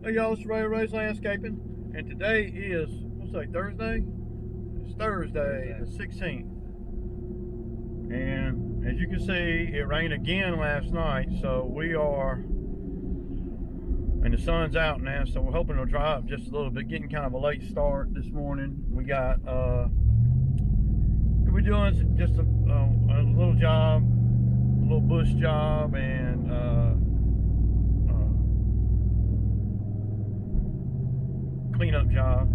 Hey y'all, it's Ray's Landscaping, and today is, what's that, Thursday? It's Thursday, the 16th. And as you can see, it rained again last night, so we are, and the sun's out now, so we're hoping it'll dry up just a little bit, getting kind of a late start this morning. We got, we're doing just a little job, a little bush job, and cleanup job,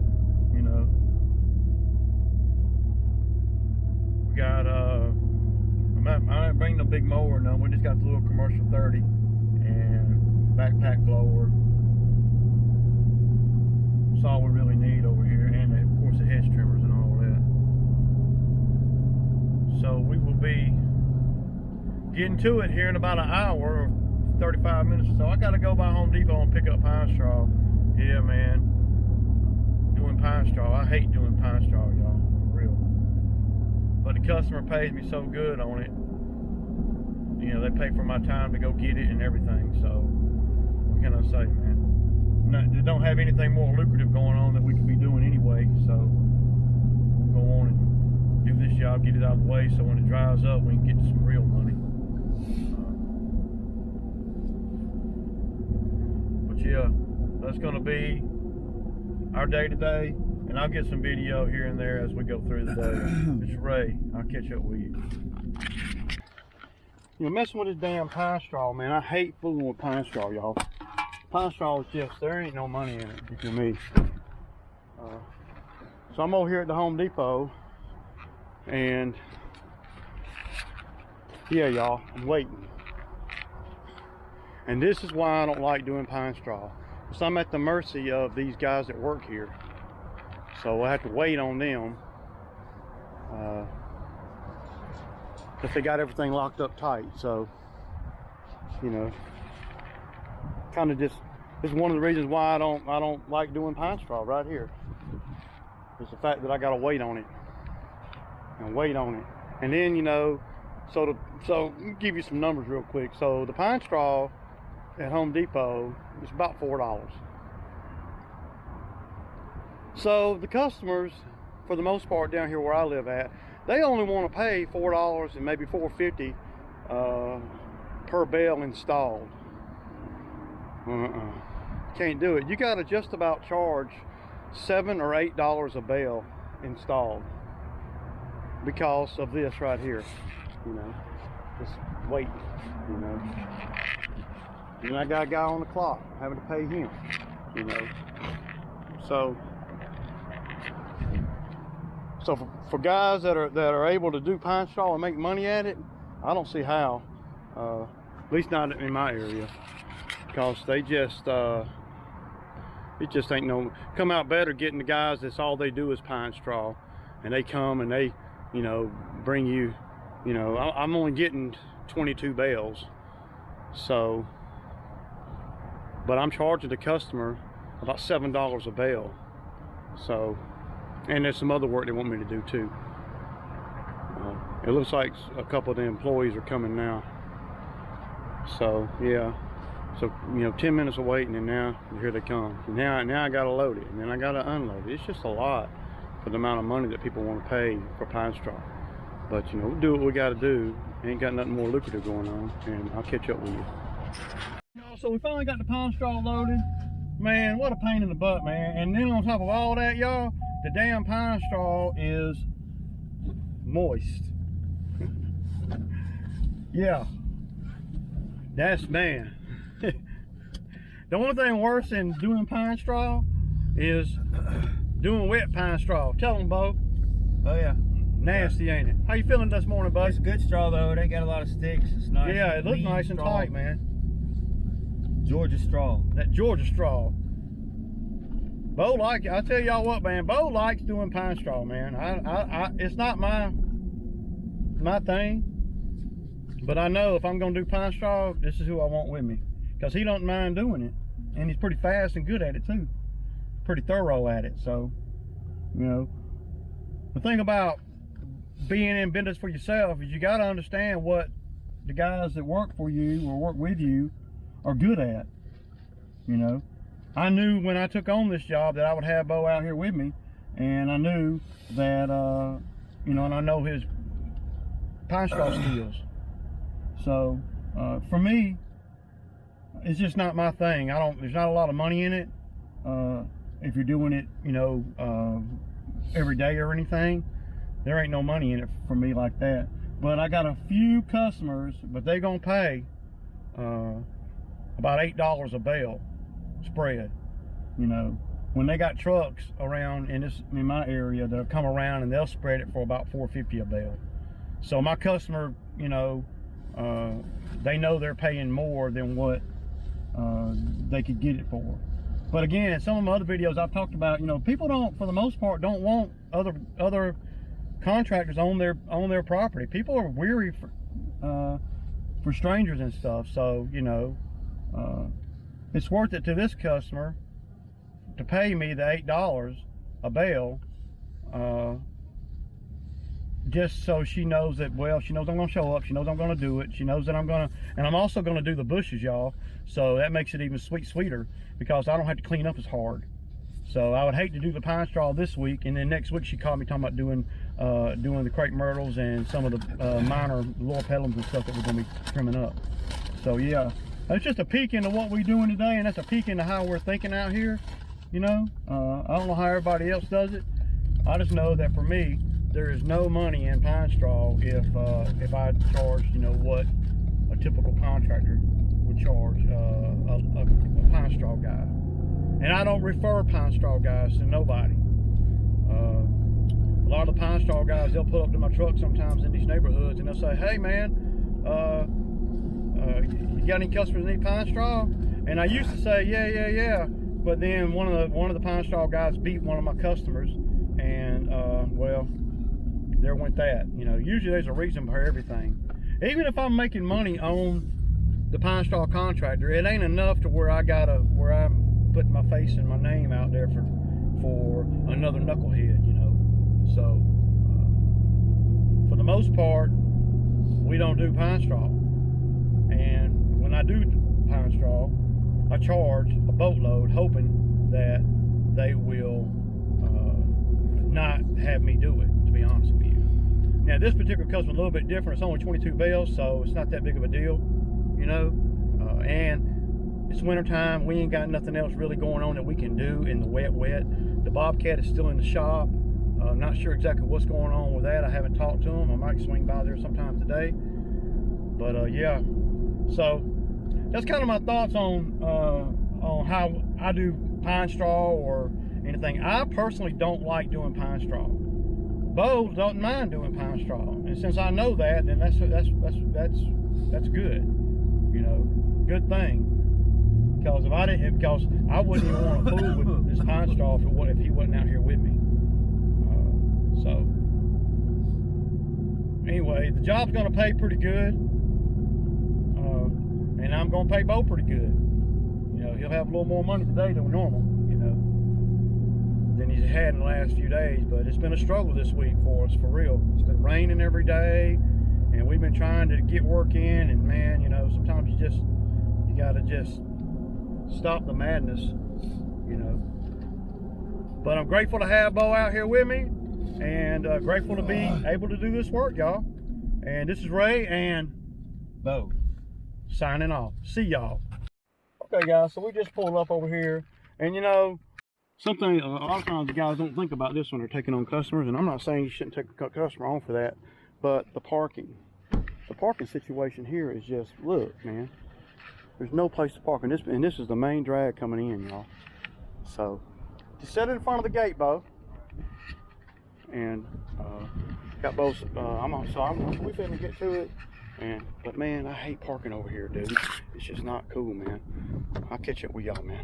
you know. We got I didn't bring no big mower, no. We just got the little commercial 30 and backpack blower. That's all we really need over here, and of course the hedge trimmers and all that. So we will be getting to it here in about an hour or 35 minutes or so. I gotta go by Home Depot and pick up pine straw. Yeah, man. Doing pine straw. I hate doing pine straw, y'all, for real. But the customer pays me so good on it. You know, they pay for my time to go get it and everything. So what can I say, man? They don't have anything more lucrative going on that we could be doing anyway. So we'll go on and do this job, get it out of the way, so when it dries up, we can get some real money. But yeah, that's gonna be our day today, and I'll get some video here and there as we go through the day. It's Ray. I'll catch up with you. You know, messing with this damn pine straw, man. I hate fooling with pine straw, y'all. Pine straw is just, there ain't no money in it, if you're me. So I'm over here at the Home Depot, and yeah, y'all, I'm waiting. And this is why I don't like doing pine straw. So I'm at the mercy of these guys that work here. So I have to wait on them. Because they got everything locked up tight. So, you know, kind of just, this is one of the reasons why I don't like doing pine straw right here. It's the fact that I gotta wait on it. And wait on it. And then, you know, so let me give you some numbers real quick. So the pine straw at Home Depot is about $4. So the customers, for the most part down here where I live at, they only want to pay $4 and maybe $4.50 per bale installed. Can't do it. You got to just about charge $7 or $8 a bale installed because of this right here. You know, just wait. You know. And I got a guy on the clock, having to pay him, you know. So for guys that are able to do pine straw and make money at it, I don't see how. At least not in my area, because they just it just ain't no come out better getting the guys that's all they do is pine straw, and they come and they, you know, bring you, you know, I'm only getting 22 bales, so. But I'm charging the customer about $7 a bale. So, and there's some other work they want me to do too. It looks like a couple of the employees are coming now. So yeah, so you know, 10 minutes of waiting, and now here they come. Now I gotta load it, and then I gotta unload it. It's just a lot for the amount of money that people want to pay for pine straw. But you know, we'll do what we gotta do. Ain't got nothing more lucrative going on, and I'll catch up with you. So we finally got the pine straw loaded. Man, what a pain in the butt, man. And then on top of all that, y'all, the damn pine straw is moist. Yeah. That's, man. The only thing worse than doing pine straw is doing wet pine straw. Tell them, Bo. Oh yeah. Nasty, ain't it? How you feeling this morning, bud? It's good straw though. It ain't got a lot of sticks. It's nice. Yeah, it looks nice and tight, man. Georgia straw. That Georgia straw. Bo like it. I tell y'all what, man. Bo likes doing pine straw, man. It's not my thing, but I know if I'm gonna do pine straw, this is who I want with me, because he don't mind doing it, and he's pretty fast and good at it too. Pretty thorough at it. So, you know, the thing about being in business for yourself is you got to understand what the guys that work for you or work with you are good at, you know. I knew when I took on this job that I would have Bo out here with me, and I knew that, you know, and I know his pine straw skills. So for me, it's just not my thing. There's not a lot of money in it. If you're doing it, you know, every day or anything, there ain't no money in it for me like that. But I got a few customers, but they gonna pay about $8 a bale spread. You know, when they got trucks around in my area that'll come around and they'll spread it for about $4.50 a bale. So my customer, you know, they know they're paying more than what they could get it for. But again, some of my other videos I've talked about, you know, people don't, for the most part, don't want other contractors on their property. People are weary for strangers and stuff. So, you know, it's worth it to this customer to pay me the $8 a bale, just so she knows that, well, she knows I'm gonna show up, she knows I'm gonna do it, she knows that I'm also gonna do the bushes, y'all. So that makes it even sweeter, because I don't have to clean up as hard. So I would hate to do the pine straw this week, and then next week she called me talking about doing the crepe myrtles and some of the minor laurel petals and stuff that we're gonna be trimming up. So yeah, that's just a peek into what we're doing today, and that's a peek into how we're thinking out here. You know, I don't know how everybody else does it. I just know that for me, there is no money in pine straw if I charge, you know, what a typical contractor would charge a pine straw guy. And I don't refer pine straw guys to nobody. A lot of the pine straw guys, they'll pull up to my truck sometimes in these neighborhoods and they'll say, hey man, you got any customers that need pine straw? And I used to say, yeah. But then one of the pine straw guys beat one of my customers, and well, there went that. You know, usually there's a reason for everything. Even if I'm making money on the pine straw contractor, it ain't enough to where I'm putting my face and my name out there for another knucklehead, you know. So for the most part, we don't do pine straw. And when I do pine straw, I charge a boatload, hoping that they will not have me do it, to be honest with you. Now this particular customer is a little bit different. It's only 22 bales, so it's not that big of a deal, you know. And it's winter time. We ain't got nothing else really going on that we can do in the wet. The Bobcat is still in the shop. I'm not sure exactly what's going on with that. I haven't talked to him. I might swing by there sometime today. But yeah, so that's kind of my thoughts on how I do pine straw or anything. I personally don't like doing pine straw. Bo doesn't mind doing pine straw, and since I know that, then that's good. You know, good thing. Because if I didn't, because I wouldn't even want to fool with this pine straw if he wasn't out here with me. So anyway, the job's gonna pay pretty good, and I'm gonna pay Bo pretty good. You know, he'll have a little more money today than normal, you know, than he's had in the last few days. But it's been a struggle this week for us, for real. It's been raining every day, and we've been trying to get work in. And man, you know, sometimes you gotta just stop the madness, you know. But I'm grateful to have Bo out here with me, and grateful to be able to do this work, y'all. And this is Ray and Bo signing off. See y'all. Okay guys, so we just pulled up over here, and you know, something a lot of times the guys don't think about this when they're taking on customers, and I'm not saying you shouldn't take a customer on for that, but the parking situation here is just, look man, there's no place to park, and this is the main drag coming in, y'all. So just set it in front of the gate, Bo, and got Bo's. We finna get to it. But man, I hate parking over here, dude. It's just not cool, man. I'll catch up with y'all, man.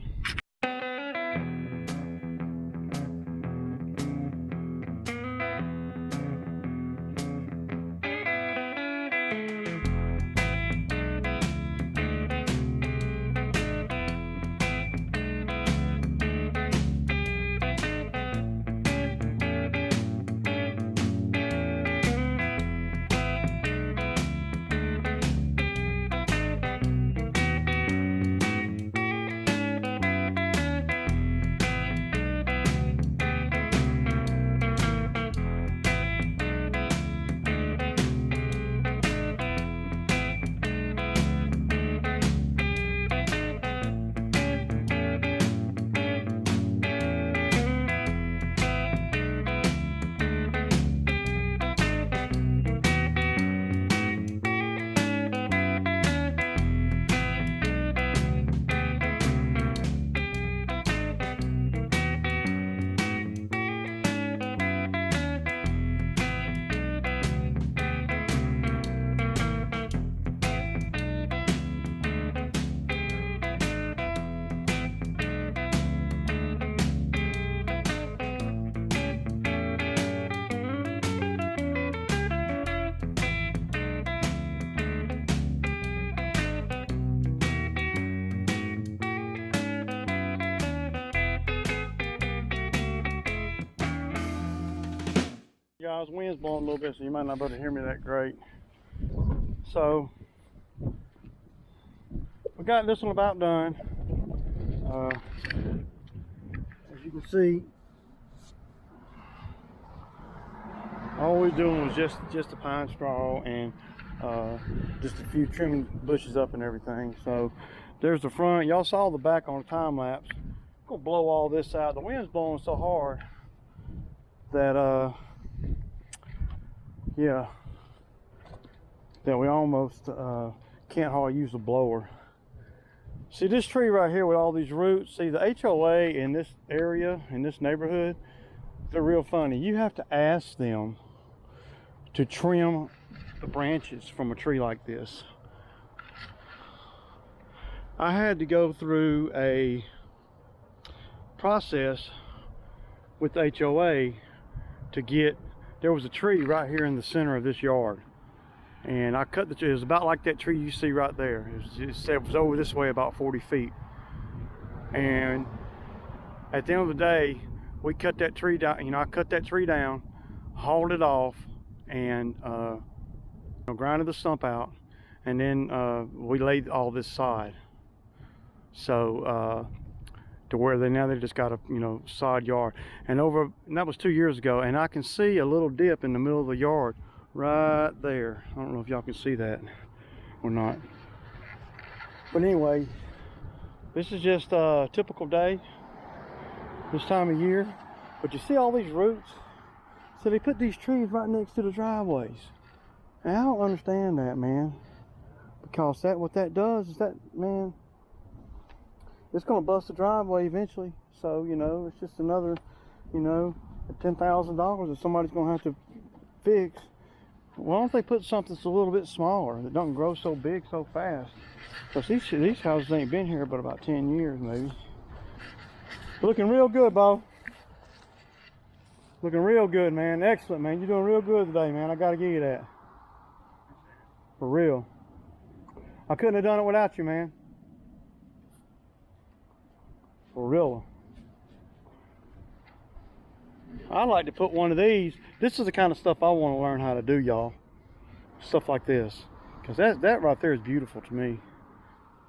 apologize. The wind's blowing a little bit, so you might not be able to hear me that great. So we got this one about done. As you can see, all we're doing was just the pine straw and just a few trimming bushes up and everything. So there's the front. Y'all saw the back on the time lapse. I'm gonna blow all this out. The wind's blowing so hard that yeah, that we almost can't hardly use the blower. See this tree right here with all these roots? See, the HOA in this area, in this neighborhood, they're real funny. You have to ask them to trim the branches from a tree like this. I had to go through a process with the HOA to get, there was a tree right here in the center of this yard, and I cut the tree. It was about like that tree you see right there. It was over this way about 40 feet, and at the end of the day we cut that tree down. You know, I cut that tree down, hauled it off, and grinded the stump out, and then we laid all this sod, so to where now they just got a sod yard. And that was 2 years ago, and I can see a little dip in the middle of the yard right there. I don't know if y'all can see that or not, but anyway, this is just a typical day this time of year. But you see all these roots, so they put these trees right next to the driveways. And I don't understand that, man, because what that does is that, man, it's gonna bust the driveway eventually. So it's just another $10,000 that somebody's gonna have to fix. Why don't they put something that's a little bit smaller, that doesn't grow so big so fast? Because these houses ain't been here but about 10 years maybe. Looking real good, Bo. Looking real good, man. Excellent, man. You're doing real good today, man. I gotta give you that. For real. I couldn't have done it without you, man. For real. I like to put one of these. This is the kind of stuff I want to learn how to do, y'all. Stuff like this. Because that right there is beautiful to me.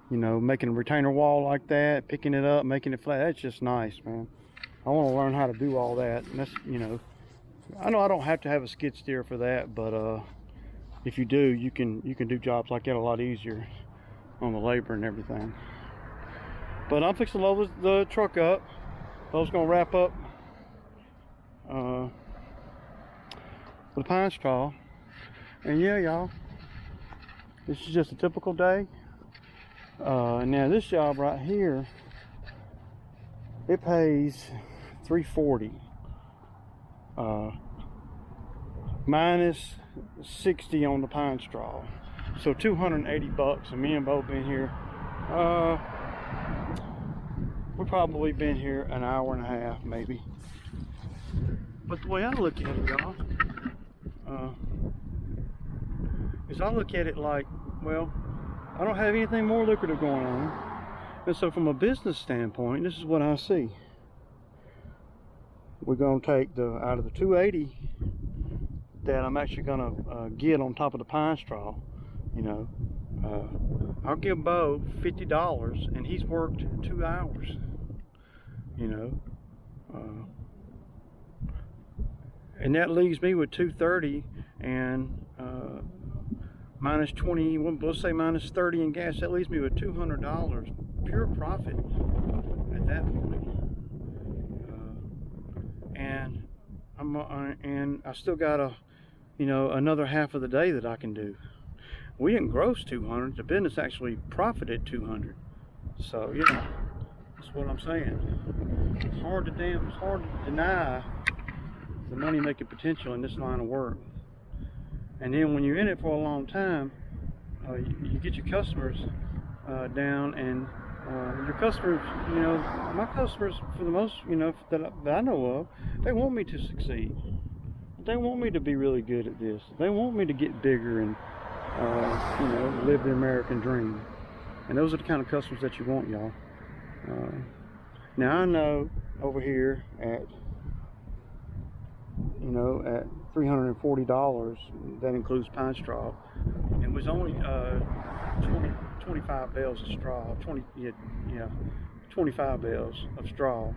Making a retainer wall like that, picking it up, making it flat. That's just nice, man. I want to learn how to do all that. And that's, I know I don't have to have a skid steer for that, but if you do, you can do jobs like that a lot easier on the labor and everything. But I'm fixing to load the truck up. I was gonna wrap up with pine straw, and yeah, y'all, this is just a typical day. Now this job right here, it pays $340 minus 60 on the pine straw, so $280. And me and Bo been here, we've probably been here an hour and a half maybe. But the way I look at it, y'all, is I look at it like, well, I don't have anything more lucrative going on, and so from a business standpoint, this is what I see. We're gonna take out of the $280 that I'm actually gonna get on top of the pine straw. I'll give Bo $50, and he's worked 2 hours. And that leaves me with $230, and minus 20, let's say minus 30 in gas. That leaves me with $200 pure profit at that point. And I still got another half of the day that I can do. We didn't gross 200. The business actually profited 200. So that's what I'm saying. It's hard to deny the money making potential in this line of work. And then when you're in it for a long time, you get your customers down, and your customers, my customers, for the most, that I know of, they want me to succeed. They want me to be really good at this. They want me to get bigger and live the American dream. And those are the kind of customers that you want, y'all. Now I know over here at $340. That includes pine straw. It was only 25 bales of straw. 25 bales of straw.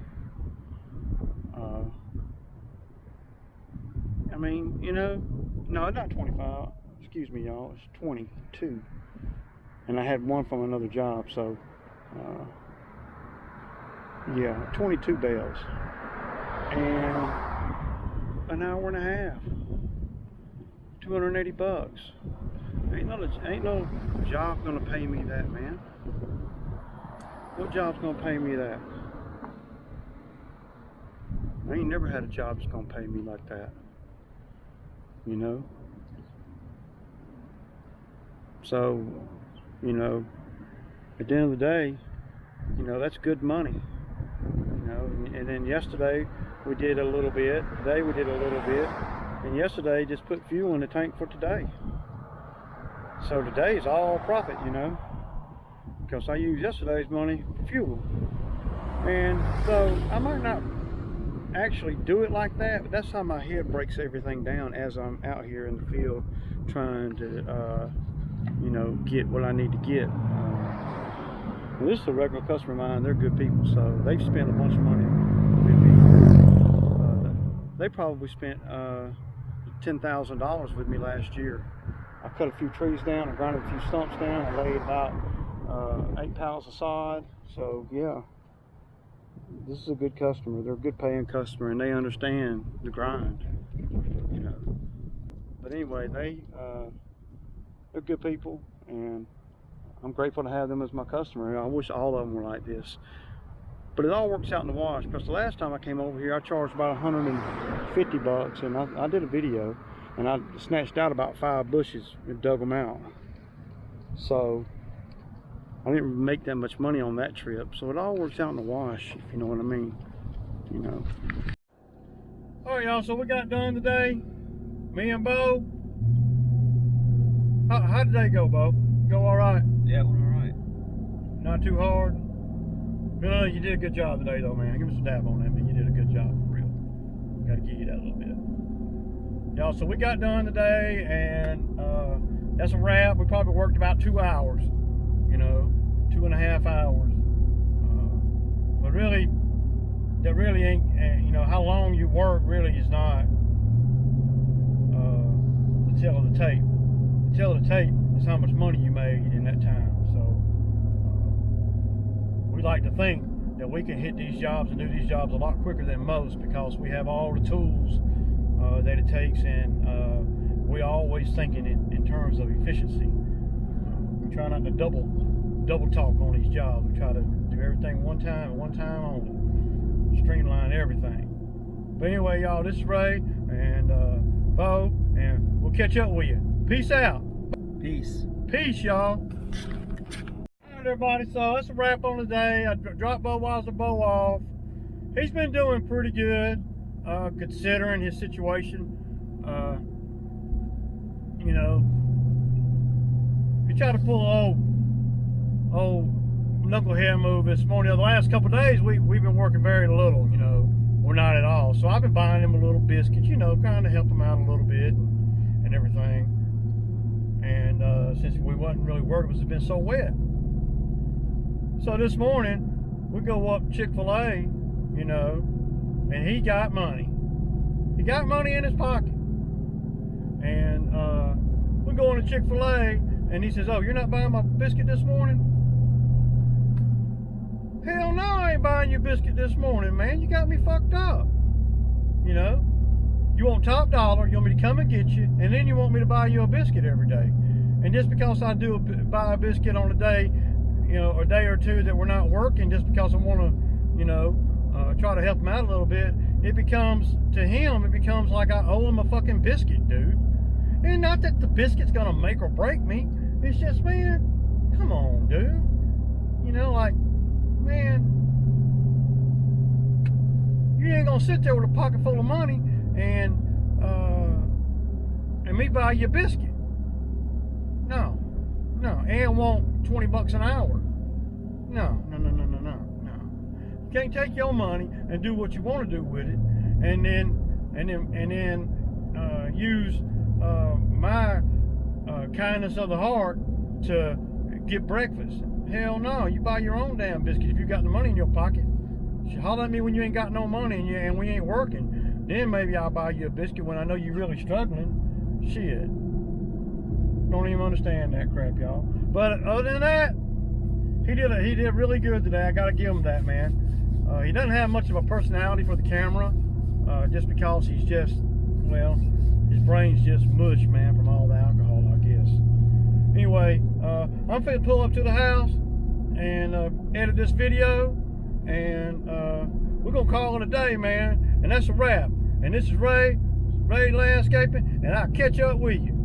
I mean, you know, no, not 25. Excuse me, y'all. It's 22. And I had one from another job, so yeah, 22 bales. And an hour and a half. 280 bucks. Ain't no job gonna pay me that, man. What job's gonna pay me that? I ain't never had a job that's gonna pay me like that. You know? So, you know, at the end of the day, you know, that's good money. You know, and then yesterday we did a little bit, today we did a little bit, and yesterday just put fuel in the tank for today. So today is all profit, you know, because I used yesterday's money for fuel. And so I might not actually do it like that, but that's how my head breaks everything down as I'm out here in the field trying to you know, get what I need to get. This is a regular customer of mine. They're good people, so they've spent a bunch of money with me. They probably spent $10,000 with me last year. I cut a few trees down, I grinded a few stumps down, I laid about 8 pallets of sod. So yeah, this is a good customer. They're a good paying customer, and they understand the grind, you know. But anyway, they're good people, and I'm grateful to have them as my customer. I wish all of them were like this. But it all works out in the wash, because the last time I came over here, I charged about 150 bucks, and I did a video, and I snatched out about 5 bushes and dug them out. So I didn't make that much money on that trip. So it all works out in the wash, if you know what I mean. You know. All right, y'all, so we got done today. Me and Bo. How did they go, Bo? Go all right? Yeah, it went all right. Not too hard? No, you did a good job today, though, man. Give me some dab on that, man. You did a good job, for real. Got to give you that a little bit. Y'all, so we got done today, and that's a wrap. We probably worked about 2 hours, you know, 2.5 hours. But really, that really ain't, you know, how long you work really is not the tell of the tape. The tell of the tape is how much money you made in that time. So we like to think that we can hit these jobs and do these jobs a lot quicker than most, because we have all the tools that it takes, and we always thinking in terms of efficiency. We try not to double talk on these jobs. We try to do everything one time and one time only. Streamline everything. But anyway, y'all, this is Ray and Bo, and we'll catch up with you. Peace out. Peace. Peace, y'all. All right, everybody, so that's a wrap on the day. I dropped Bo off. He's been doing pretty good, considering his situation. You know, he tried to pull an old knucklehead move this morning. The last couple of days, we've been working very little, you know, or not at all. So I've been buying him a little biscuit, you know, kind of help him out a little bit and everything. And since we wasn't really working, it's been so wet. So this morning, we go up Chick-fil-A, you know, and he got money. He got money in his pocket. And we go into Chick-fil-A, and he says, "Oh, you're not buying my biscuit this morning?" Hell no, I ain't buying your biscuit this morning, man. You got me fucked up. You know? You want top dollar, you want me to come and get you, and then you want me to buy you a biscuit every day. And just because I buy a biscuit on a day, you know, a day or two that we're not working, just because I want to, you know, try to help him out a little bit, it becomes like I owe him a fucking biscuit, dude. And not that the biscuit's gonna make or break me. It's just, man, come on, dude. You know, like, man, you ain't gonna sit there with a pocket full of money and me buy you a biscuit. No, and want 20 bucks an hour. No. You can't take your money and do what you want to do with it, and then use my kindness of the heart to get breakfast. Hell no, you buy your own damn biscuit if you got the money in your pocket. Holler at me when you ain't got no money and we ain't working. Then maybe I'll buy you a biscuit when I know you're really struggling. Shit. Don't even understand that crap, y'all. But other than that, he did really good today. I gotta give him that, man. He doesn't have much of a personality for the camera, just because he's just, well, his brain's just mush, man, from all the alcohol, I guess. Anyway, I'm finna pull up to the house and edit this video, and we're gonna call it a day, man. And that's a wrap. And this is Ray Landscaping, and I'll catch up with you.